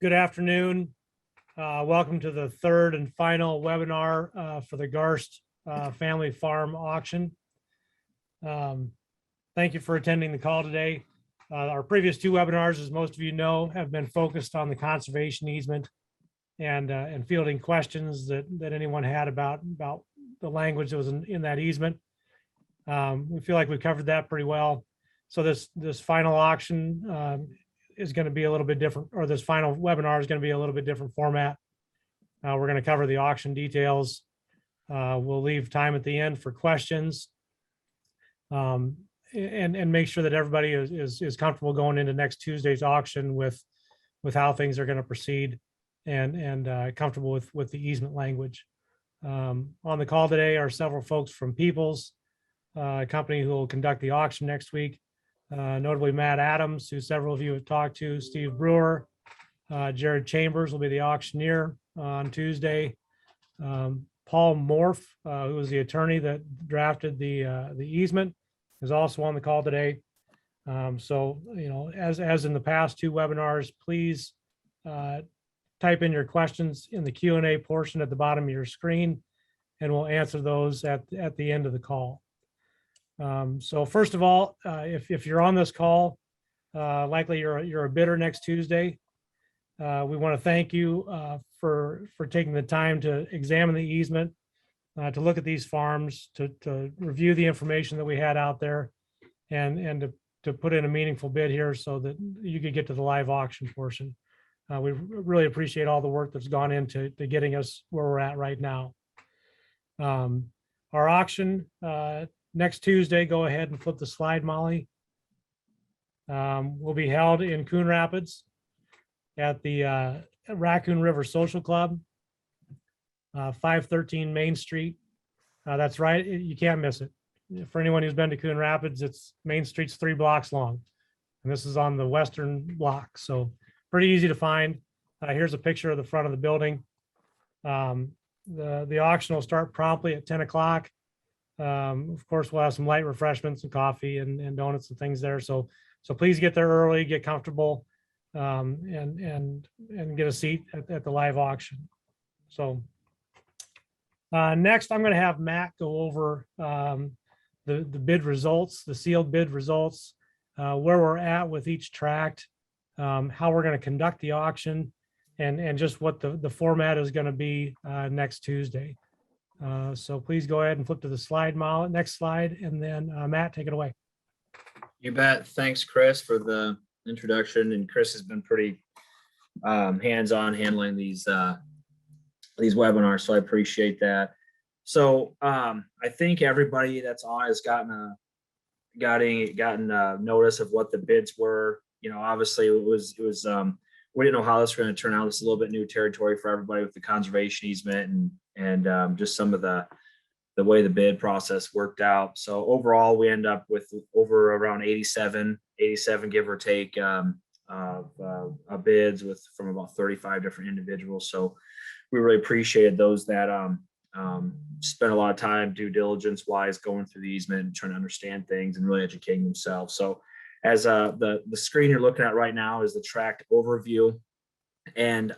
Good afternoon. Welcome to the third and final webinar for the Garst Family Farm Auction. Thank you for attending the call today. Our previous two webinars, as most of you know, have been focused on the conservation easement and fielding questions that anyone had about the language that was in that easement. We feel like we covered that pretty well. So this final auction is going to be a little bit different, or this final webinar is going to be a little bit different format. We're going to cover the auction details. We'll leave time at the end for questions, and make sure that everybody is comfortable going into next Tuesday's auction with how things are going to proceed and comfortable with the easement language. On the call today are several folks from Peoples, a company who will conduct the auction next week. Notably Matt Adams, who several of you have talked to, Steve Brewer, Jared Chambers will be the auctioneer on Tuesday. Paul Morph, who was the attorney that drafted the easement, is also on the call today. So, you know, as in the past two webinars, please type in your questions in the Q&A portion at the bottom of your screen, and we'll answer those at the end of the call. So first of all, if you're on this call, likely you're a bidder next Tuesday. We want to thank you for taking the time to examine the easement, to look at these farms, to review the information that we had out there, and to put in a meaningful bid here so that you could get to the live auction portion. We really appreciate all the work that's gone into getting us where we're at right now. Our auction next Tuesday, go ahead and flip the slide, Molly, will be held in Coon Rapids at the Raccoon River Social Club, 513 Main Street. That's right, you can't miss it. For anyone who's been to Coon Rapids, Main Street's 3 blocks long, and this is on the western block, so pretty easy to find. Here's a picture of the front of the building. The auction will start promptly at 10 o'clock. Of course, we'll have some light refreshments and coffee and donuts and things there. So please get there early, get comfortable, and get a seat at the live auction. So next, I'm going to have Matt go over the bid results, the sealed bid results, where we're at with each tract, how we're going to conduct the auction, and just what the format is going to be next Tuesday. So please go ahead and flip to the slide, next slide, and then Matt, take it away. You bet. Thanks, Chris, for the introduction. And Chris has been pretty hands-on handling these webinars, so I appreciate that. So I think everybody that's on has gotten notice of what the bids were. You know, obviously it was we didn't know how this was going to turn out. It's a little bit new territory for everybody with the conservation easement and just some of the way the bid process worked out. So overall, we end up with over around 87 give or take bids from about 35 different individuals. So we really appreciated those that spent a lot of time due diligence wise going through the easement and trying to understand things and really educating themselves. So as the screen you're looking at right now is the tract overview. And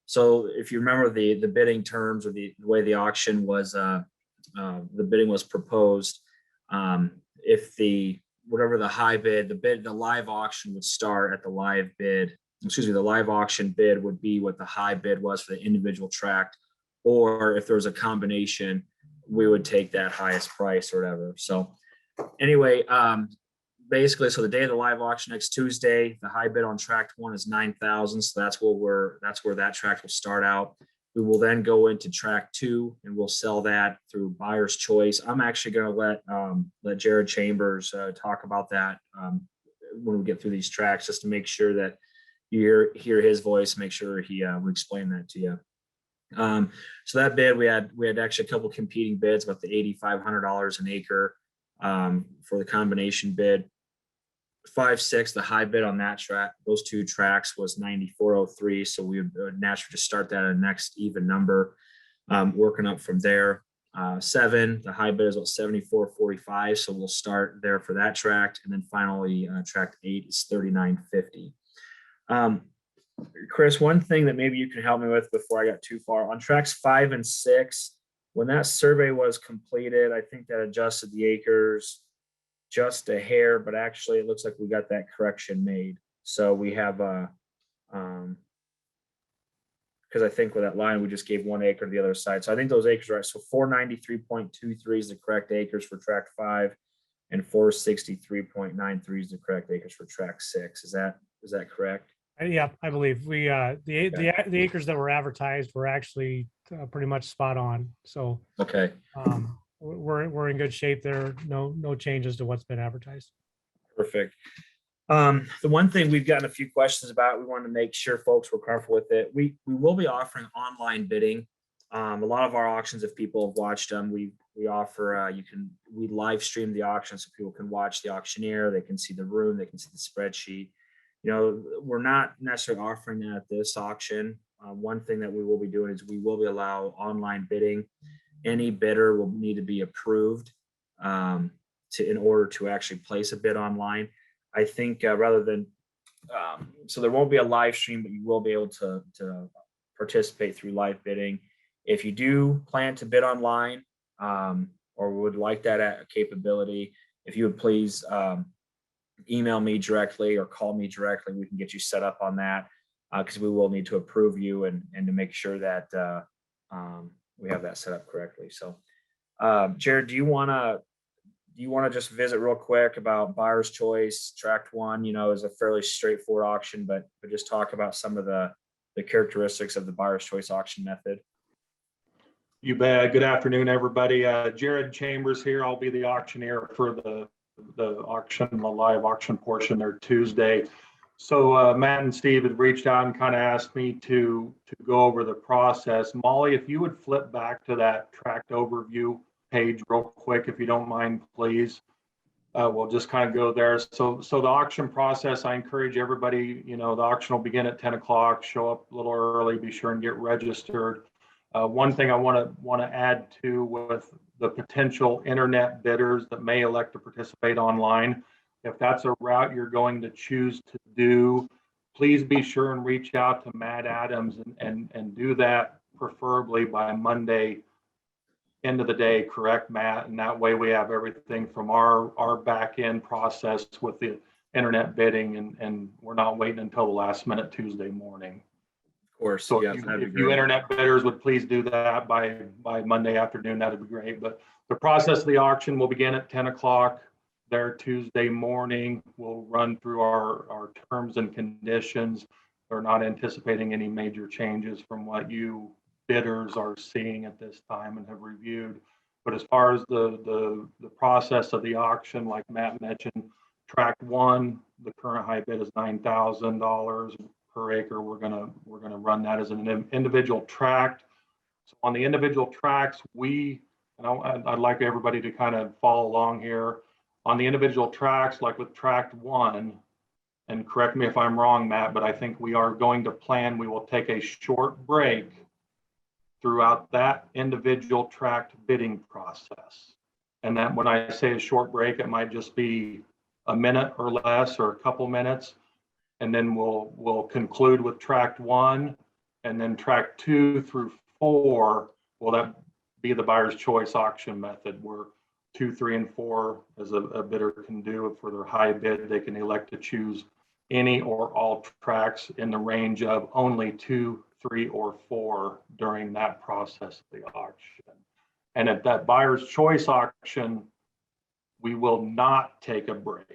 so if you remember the bidding terms or the way the auction was, the bidding was proposed, if whatever the high bid, the live auction would start at the live bid, the live auction bid would be what the high bid was for the individual tract, or if there was a combination, we would take that highest price or whatever. So anyway, basically, so the day of the live auction next Tuesday, the high bid on tract 1 is 9,000. So that's where that tract will start out. We will then go into tract 2 and we'll sell that through buyer's choice. I'm actually going to let Jared Chambers talk about that when we get through these tracts, just to make sure that you hear his voice, make sure he will explain that to you. So that bid, we had actually a couple competing bids, about the $8,500 an acre for the combination bid. 5.6, the high bid on that track, those two tracks was 94.03. So we would naturally just start that at a next even number, working up from there. 7, the high bid is about 74.45. So we'll start there for that tract. And then finally, tract 8 is 39.50. Chris, one thing that maybe you can help me with before I got too far on tracks 5 and 6, when that survey was completed, I think that adjusted the acres just a hair, but actually it looks like we got that correction made. So we have because I think with that line, we just gave 1 acre to the other side. So I think those acres are right. So 493.23 is the correct acres for tract 5, and 463.93 is the correct acres for tract 6. Is that correct? Yeah, I believe we, the Okay. acres that were advertised were actually pretty much spot on. So Okay. we're in good shape there. No changes to what's been advertised. Perfect. The one thing we've gotten a few questions about, we wanted to make sure folks were comfortable with it. We will be offering online bidding. A lot of our auctions, if people have watched them, we offer we live stream the auction so people can watch the auctioneer, they can see the room, they can see the spreadsheet. We're not necessarily offering that at this auction. One thing that we will be doing is we will be allow online bidding. Any bidder will need to be approved in order to actually place a bid online. I think rather than, so there won't be a live stream, but you will be able to participate through live bidding. If you do plan to bid online or would like that capability, if you would please email me directly or call me directly, we can get you set up on that because we will need to approve you and to make sure that we have that set up correctly. So Jared, do you want to just visit real quick about buyer's choice? Tract 1, is a fairly straightforward auction, but just talk about some of the characteristics of the buyer's choice auction method. You bet. Good afternoon, everybody. Jared Chambers here. I'll be the auctioneer for the auction, the live auction portion there Tuesday. So Matt and Steve had reached out and kind of asked me to go over the process. Molly, if you would flip back to that tract overview page real quick, if you don't mind, please. We'll just kind of go there. So the auction process, I encourage everybody, the auction will begin at 10 o'clock, show up a little early, be sure and get registered. One thing I want to add to with the potential internet bidders that may elect to participate online, if that's a route you're going to choose to do, please be sure and reach out to Matt Adams and do that preferably by Monday end of the day, correct, Matt? And that way we have everything from our back end process with the internet bidding and we're not waiting until the last minute Tuesday morning. Of course. So yeah, if you internet bidders would please do that by Monday afternoon, that'd be great. But the process of the auction will begin at 10 o'clock there Tuesday morning. We'll run through our terms and conditions. We're not anticipating any major changes from what you bidders are seeing at this time and have reviewed. But as far as the process of the auction, like Matt mentioned, tract 1, the current high bid is $9,000 per acre. We're gonna run that as an individual tract. So on the individual tracts, I'd like everybody to kind of follow along here. On the individual tracts, like with tract 1, and correct me if I'm wrong, Matt, but I think we are going to plan, we will take a short break throughout that individual tract bidding process. And that when I say a short break, it might just be a minute or less or a couple minutes. And then we'll conclude with tract 1, and then tract 2 through 4 will that be the buyer's choice auction method where 2, 3, and 4, as a bidder can do for their high bid, they can elect to choose any or all tracts in the range of only 2, 3, or 4 during that process of the auction. And at that buyer's choice auction, we will not take a break.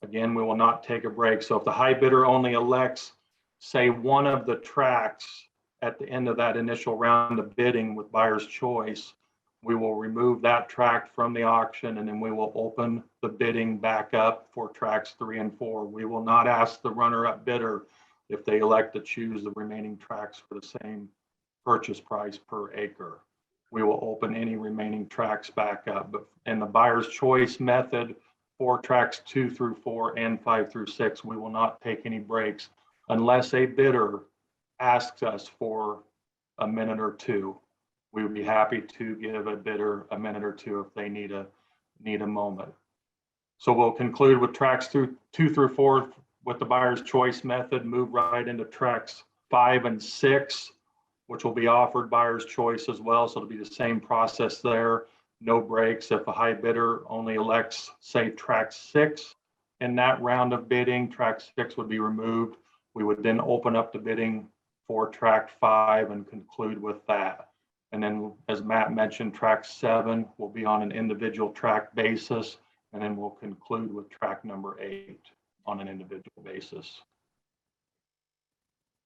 Again, we will not take a break. So if the high bidder only elects, say, one of the tracts at the end of that initial round of bidding with buyer's choice, we will remove that tract from the auction, and then we will open the bidding back up for tracts 3 and 4. We will not ask the runner-up bidder if they elect to choose the remaining tracts for the same purchase price per acre. We will open any remaining tracts back up. But in the buyer's choice method, for tracts 2 through 4 and 5 through 6, we will not take any breaks unless a bidder asks us for a minute or two. We would be happy to give a bidder a minute or two if they need a moment. So we'll conclude with tracts 2 through 4 with the buyer's choice method, move right into tracks 5 and 6, which will be offered buyer's choice as well. So it'll be the same process there. No breaks. If a high bidder only elects, say, track 6 in that round of bidding, track 6 would be removed. We would then open up the bidding for track 5 and conclude with that. And then, as Matt mentioned, track 7 will be on an individual track basis, and then we'll conclude with track number 8 on an individual basis.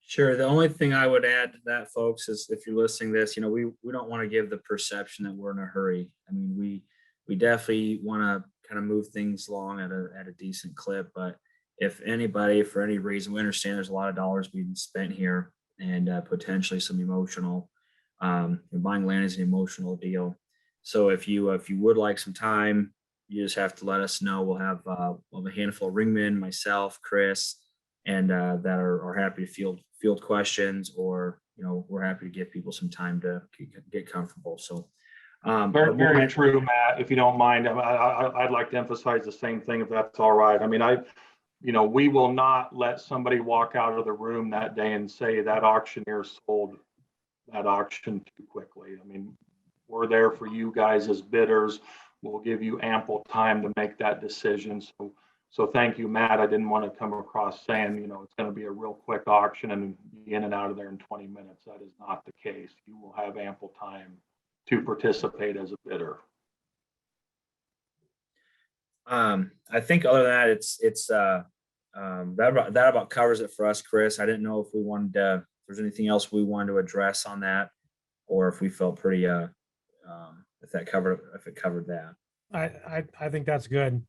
Sure. The only thing I would add to that, folks, is if you're listening to this, we don't want to give the perception that we're in a hurry. I mean, we definitely want to kind of move things along at a decent clip. But if anybody, for any reason, we understand there's a lot of dollars being spent here and potentially some emotional. Buying land is an emotional deal. So if you would like some time, you just have to let us know. We'll have a handful of ringmen, myself, Chris, and that are happy to field questions, or we're happy to give people some time to get comfortable. So very, very true, Matt. If you don't mind, I'd like to emphasize the same thing, if that's all right. I mean, we will not let somebody walk out of the room that day and say that auctioneer sold that auction too quickly. I mean, we're there for you guys as bidders. We'll give you ample time to make that decision. So thank you, Matt. I didn't want to come across saying, it's going to be a real quick auction and be in and out of there in 20 minutes. That is not the case. You will have ample time to participate as a bidder. I think other than that, it's that about covers it for us, Chris. I didn't know if we wanted to, if there's anything else we wanted to address on that, or if we felt pretty if it covered that. I think that's good.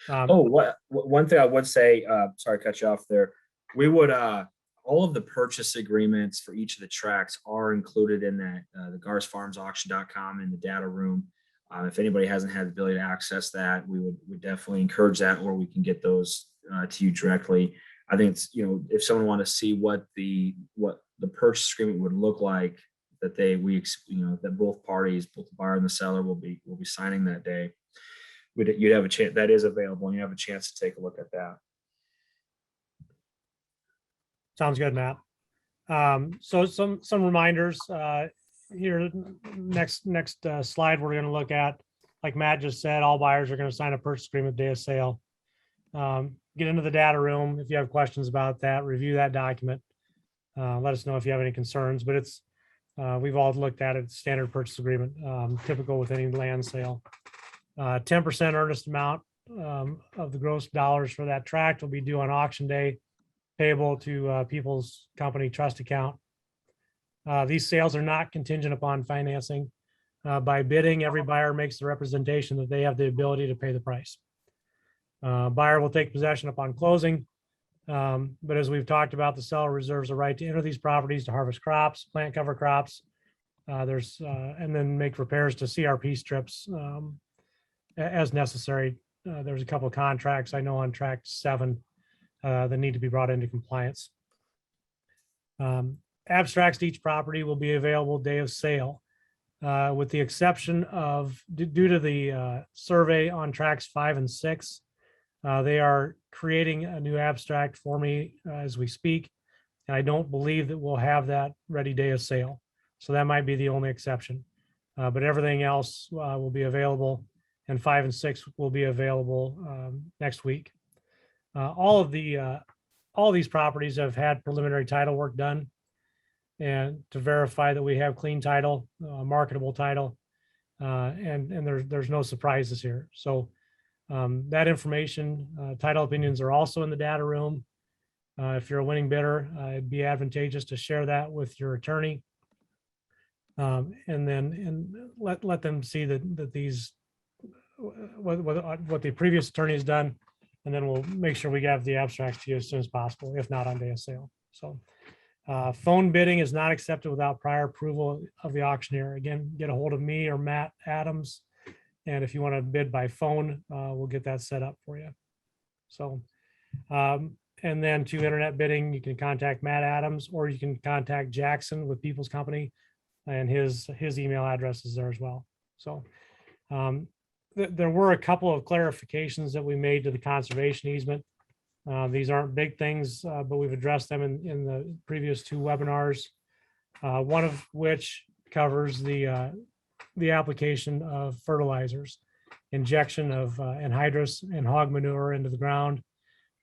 One thing I would say, sorry to cut you off there. We would all of the purchase agreements for each of the tracks are included in that the garstfarmsauction.com in the data room. If anybody hasn't had the ability to access that, we would definitely encourage that, or we can get those to you directly. I think it's, if someone want to see what the purchase agreement would look like, that that both parties, both the buyer and the seller, will be signing that day. You'd have a chance, that is available, and you have a chance to take a look at that. Sounds good, Matt. So some reminders here. Next slide we're going to look at, like Matt just said, all buyers are going to sign a purchase agreement day of sale. Get into the data room if you have questions about that. Review that document. Let us know if you have any concerns. But it's we've all looked at it. Standard purchase agreement, typical with any land sale. 10% earnest amount of the gross dollars for that tract will be due on auction day, payable to People's Company trust account. These sales are not contingent upon financing. By bidding, every buyer makes the representation that they have the ability to pay the price. Buyer will take possession upon closing. But as we've talked about, the seller reserves a right to enter these properties to harvest crops, plant cover crops, and then make repairs to CRP strips as necessary. There's a couple of contracts I know on track 7 that need to be brought into compliance. Abstracts to each property will be available day of sale, with the exception of, due to the survey on tracks 5 and 6, they are creating a new abstract for me as we speak. And I don't believe that we'll have that ready day of sale. So that might be the only exception. But everything else will be available, and 5 and 6 will be available next week. All these properties have had preliminary title work done, and to verify that we have clean title, marketable title, and there's no surprises here. So that information, title opinions are also in the data room. If you're a winning bidder, it'd be advantageous to share that with your attorney, and let them see that these what the previous attorney has done, and then we'll make sure we have the abstracts to you as soon as possible, if not on day of sale. So phone bidding is not accepted without prior approval of the auctioneer. Again, get a hold of me or Matt Adams, and if you want to bid by phone, we'll get that set up for you. So and then to internet bidding, you can contact Matt Adams, or you can contact Jackson with People's Company, and his email address is there as well. So there were a couple of clarifications that we made to the conservation easement. These aren't big things, but we've addressed them in the previous two webinars. One of which covers the application of fertilizers, injection of anhydrous and hog manure into the ground.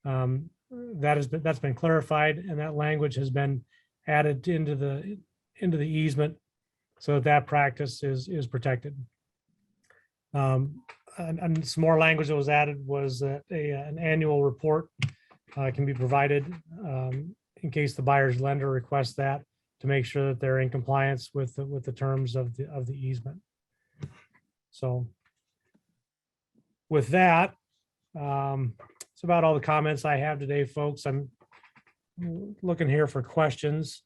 That's been clarified, and that language has been added into the easement so that that practice is protected. And some more language that was added was that an annual report can be provided in case the buyer's lender requests that, to make sure that they're in compliance with the terms of the easement. So with that, it's about all the comments I have today, folks. I'm looking here for questions.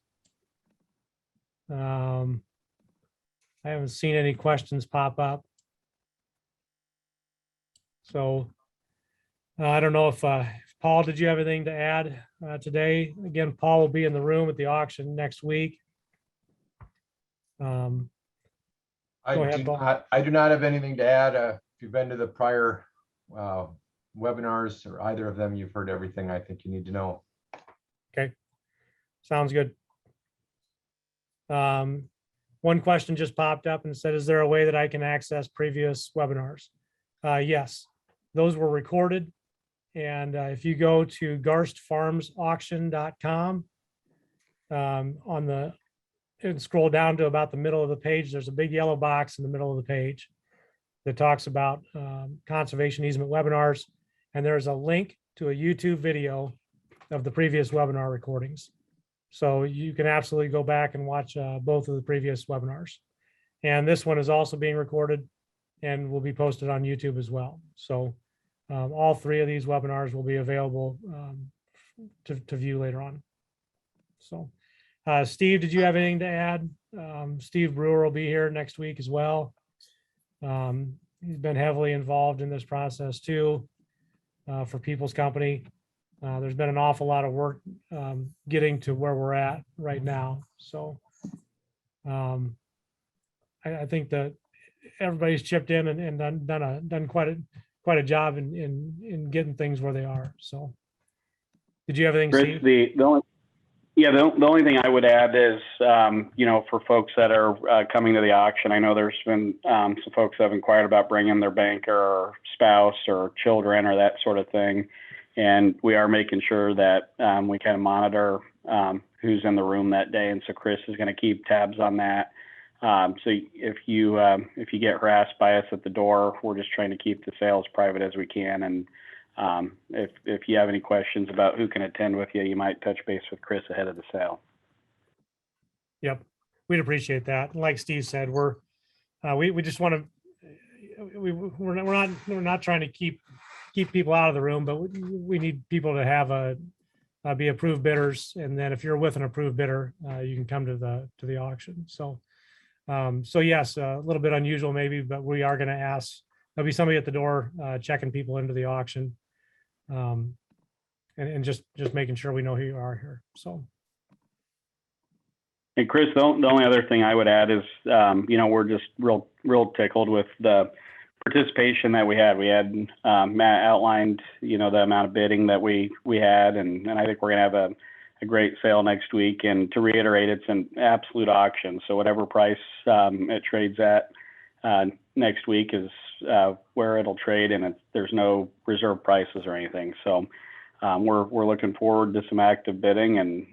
I haven't seen any questions pop up. So I don't know if Paul, did you have anything to add today? Again, Paul will be in the room at the auction next week. Go ahead, Paul. I do not have anything to add. If you've been to the prior webinars or either of them, you've heard everything I think you need to know. Okay, sounds good. One question just popped up and said, is there a way that I can access previous webinars? Yes, those were recorded. And if you go to garstfarmsauction.com, and scroll down to about the middle of the page, there's a big yellow box in the middle of the page that talks about conservation easement webinars. And there's a link to a YouTube video of the previous webinar recordings. So you can absolutely go back and watch both of the previous webinars. And this one is also being recorded and will be posted on YouTube as well. So all three of these webinars will be available to view later on. So Steve, did you have anything to add? Steve Brewer will be here next week as well. He's been heavily involved in this process too, for People's Company. There's been an awful lot of work getting to where we're at right now. So I think that everybody's chipped in and done quite a job in getting things where they are. So did you have anything, Chris, Steve? the only thing I would add is, for folks that are coming to the auction, I know there's been some folks that have inquired about bringing their banker or spouse or children or that sort of thing. And we are making sure that we kind of monitor who's in the room that day. And so Chris is going to keep tabs on that. So if you get harassed by us at the door, we're just trying to keep the sales private as we can. And if you have any questions about who can attend with you, you might touch base with Chris ahead of the sale. Yep, we'd appreciate that. Like Steve said, we just want to, we're not trying to keep people out of the room, but we need people to have be approved bidders. And then if you're with an approved bidder, you can come to the auction. So yes, a little bit unusual maybe, but we are going to ask, there'll be somebody at the door checking people into the auction, and just making sure we know who you are here. So. And Chris, the only other thing I would add is, we're just real tickled with the participation that we had. We had Matt outlined, the amount of bidding that we had, and I think we're going to have a great sale next week. And to reiterate, it's an absolute auction. So whatever price it trades at next week is where it'll trade, and there's no reserve prices or anything. So we're looking forward to some active bidding and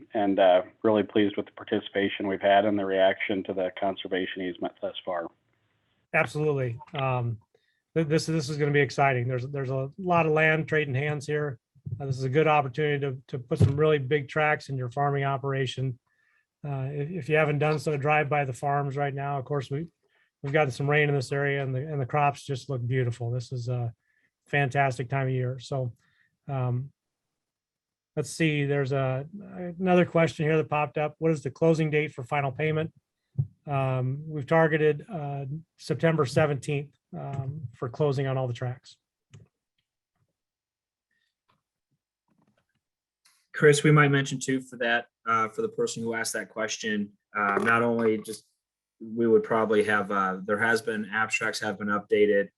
really pleased with the participation we've had and the reaction to the conservation easement thus far. Absolutely. This is going to be exciting. There's a lot of land trading hands here. This is a good opportunity to put some really big tracks in your farming operation. If you haven't done so, drive by the farms right now. Of course, we've got some rain in this area, and the crops just look beautiful. This is a fantastic time of year. So let's see. There's another question here that popped up. What is the closing date for final payment? We've targeted September 17th for closing on all the tracks. Chris, we might mention too for that, for the person who asked that question, not only just, we would probably have, there has been abstracts have been updated,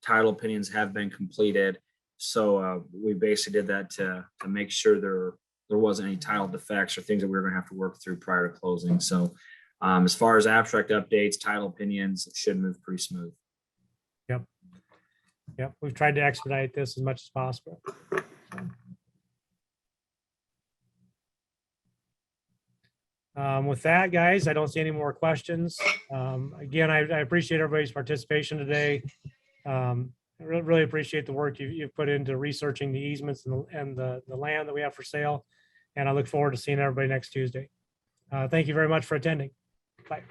title opinions have been completed. So we basically did that to make sure there wasn't any title defects or things that we were going to have to work through prior to closing. So as far as abstract updates, title opinions, it should move pretty smooth. Yep, we've tried to expedite this as much as possible. With that, guys, I don't see any more questions. Again, I appreciate everybody's participation today. I really appreciate the work you've put into researching the easements and the land that we have for sale. And I look forward to seeing everybody next Tuesday. Thank you very much for attending. Bye.